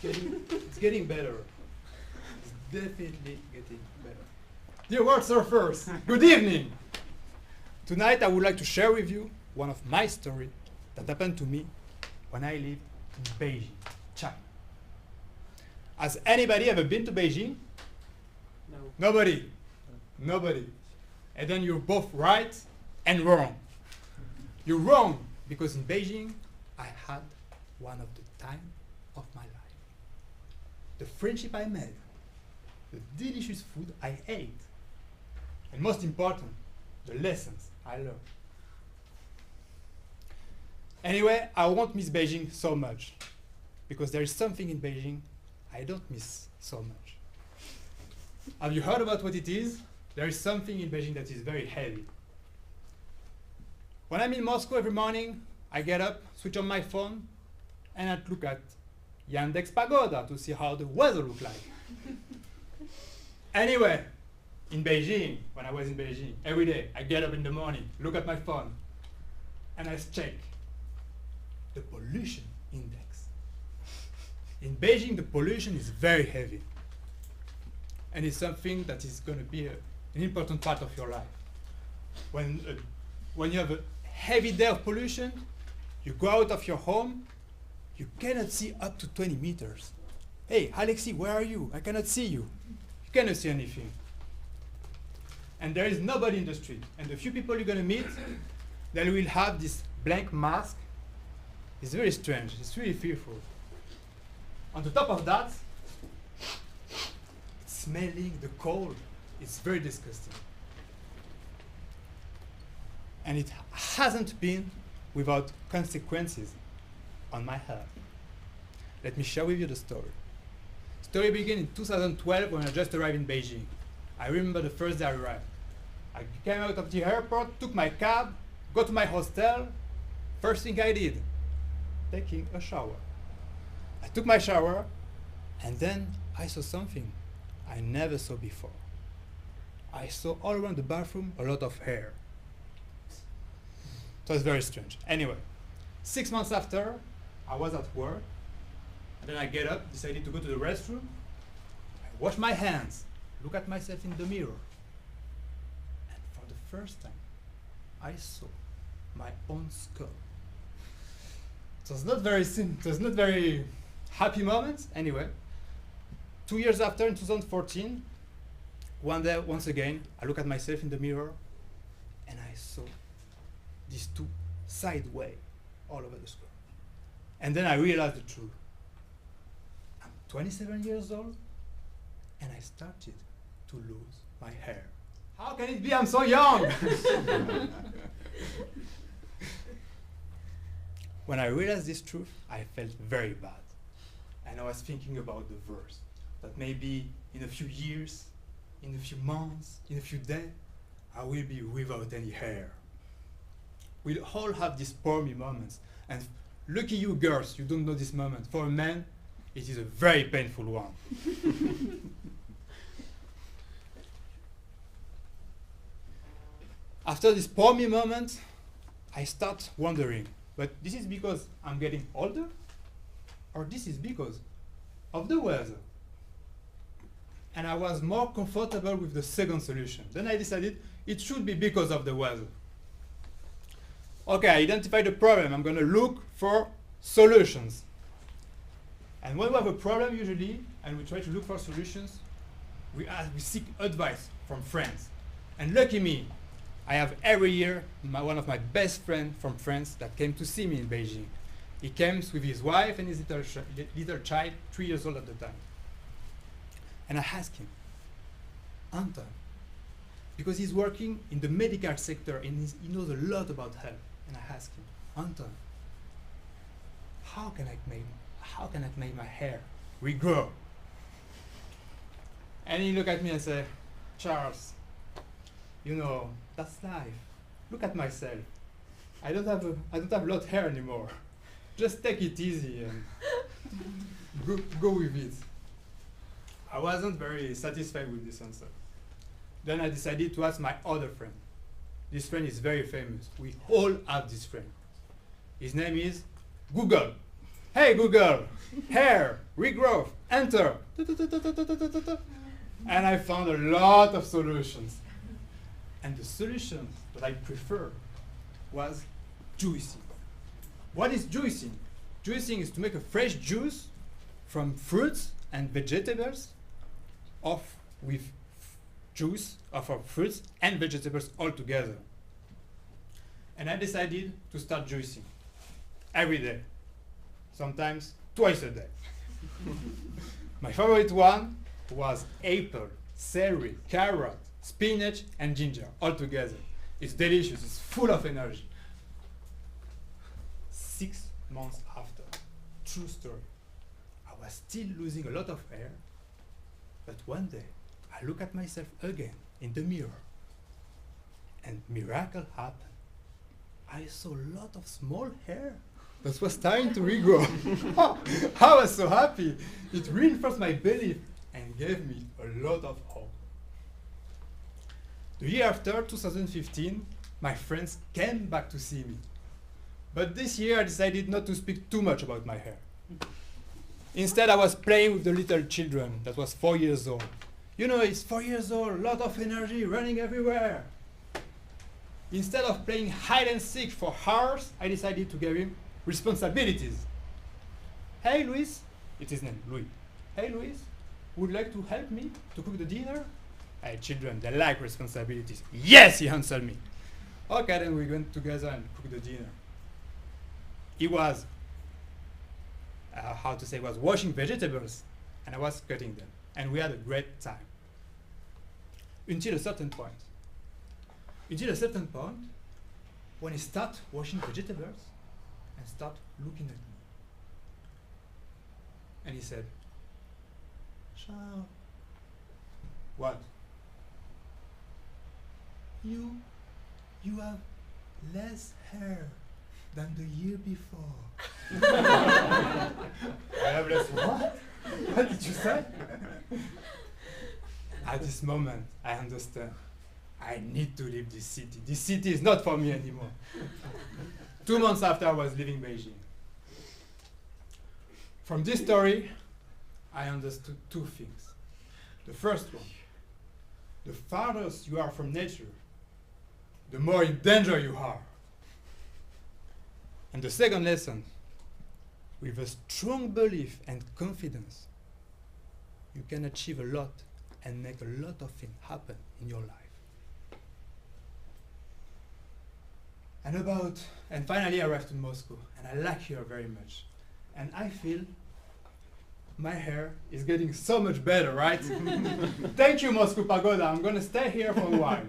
It's getting better. It's definitely getting better. Dear world surfers, good evening. Tonight I would like to share with you one of my stories that happened to me when I lived in Beijing, China. Has anybody ever been to Beijing? No. Nobody. Nobody. And then you're both right and wrong. You're wrong because in Beijing I had one of the time of my life. The friendship I made, the delicious food I ate, and most important, the lessons I learned. Anyway, I won't miss Beijing so much because there is something in Beijing I don't miss so much. Have you heard about what it is? There is something in Beijing that is very heavy. When I'm in Moscow every morning, I get up, switch on my phone, and I look at Yandex Pagoda to see how the weather looks like. Anyway, in Beijing, when I was in Beijing, every day I get up in the morning, look at my phone, and I check the pollution index. In Beijing, the pollution is very heavy. And it's something that is going to be an important part of your life. When you have a heavy day of pollution, you go out of your home, you cannot see up to 20 meters. Hey, Alexi, where are you? I cannot see you. You cannot see anything. And there is nobody in the street. And the few people you're going to meet, they will have this blank mask. It's very strange. It's really fearful. On the top of that, smelling the cold, it's very disgusting. And it hasn't been without consequences on my health. Let me share with you the story. The story began in 2012 when I just arrived in Beijing. I remember the first day I arrived. I came out of the airport, took my cab, go to my hostel. First thing I did, taking a shower. I took my shower, and then I saw something I never saw before. I saw all around the bathroom a lot of hair. So it's very strange. Anyway, 6 months after, I was at work. Then I get up, decided to go to the restroom. I wash my hands, look at myself in the mirror. And for the first time, I saw my own skull. It was not very happy moment. Anyway, 2 years after, in 2014, one day, once again, I look at myself in the mirror and I saw these two sideways all over the skull. And then I realized the truth. I'm 27 years old and I started to lose my hair. How can it be I'm so young? When I realized this truth, I felt very bad. And I was thinking about the verse, that maybe in a few years, in a few months, in a few days, I will be without any hair. We'll all have these stormy moments. And lucky you girls, you don't know this moment. For a man, it is a very painful one. After this stormy moment, I start wondering, but this is because I'm getting older? Or this is because of the weather? And I was more comfortable with the second solution. Then I decided it should be because of the weather. Okay, I identified the problem. I'm going to look for solutions. And when we have a problem usually, and we try to look for solutions, we seek advice from friends. And lucky me, I have every year one of my best friends from France that came to see me in Beijing. He came with his wife and his little child, 3 years old at the time. And I asked him, Anton, because he's working in the medical sector and he knows a lot about health. And I asked him, Anton, how can I make my hair regrow? And he looked at me and said, Charles, you know, that's life. Look at myself. I don't have a lot of hair anymore. Just take it easy and go with it. I wasn't very satisfied with this answer. Then I decided to ask my other friend. This friend is very famous. We all have this friend. His name is Google. Hey Google, hair, regrowth, enter. And I found a lot of solutions. And the solution that I preferred was juicing. What is juicing? Juicing is to make a fresh juice from fruits and vegetables with juice of our fruits and vegetables all together. And I decided to start juicing every day, sometimes twice a day. My favorite one was apple, celery, carrot, spinach, and ginger all together. It's delicious, it's full of energy. 6 months after, true story, I was still losing a lot of hair, but one day I look at myself again in the mirror, and miracle happened. I saw a lot of small hair that was starting to regrow. I was so happy. It reinforced my belief and gave me a lot of hope. The year after, 2015, my friends came back to see me. But this year I decided not to speak too much about my hair. Instead, I was playing with the little children that was 4 years old. You know, it's 4 years old, a lot of energy, running everywhere. Instead of playing hide and seek for hours, I decided to give him responsibilities. Hey, Luis, it's his name, Louis. Hey, Luis, would you like to help me to cook the dinner? Hey, children, they like responsibilities. Yes, he answered me. Okay, then we went together and cooked the dinner. He was, was washing vegetables, and I was cutting them. And we had a great time. Until a certain point. When he started washing vegetables and started looking at me. And he said, Charles. What? You have less hair than the year before. I have less what? What did you say? At this moment, I understand. I need to leave this city. This city is not for me anymore. 2 months after, I was leaving Beijing. From this story, I understood 2 things. The first one, the farthest you are from nature, the more in danger you are. And the second lesson, with a strong belief and confidence, you can achieve a lot and make a lot of things happen in your life. And finally I arrived in Moscow, and I like here very much. And I feel my hair is getting so much better, right? Thank you, Moscow Pagoda. I'm gonna stay here for a while.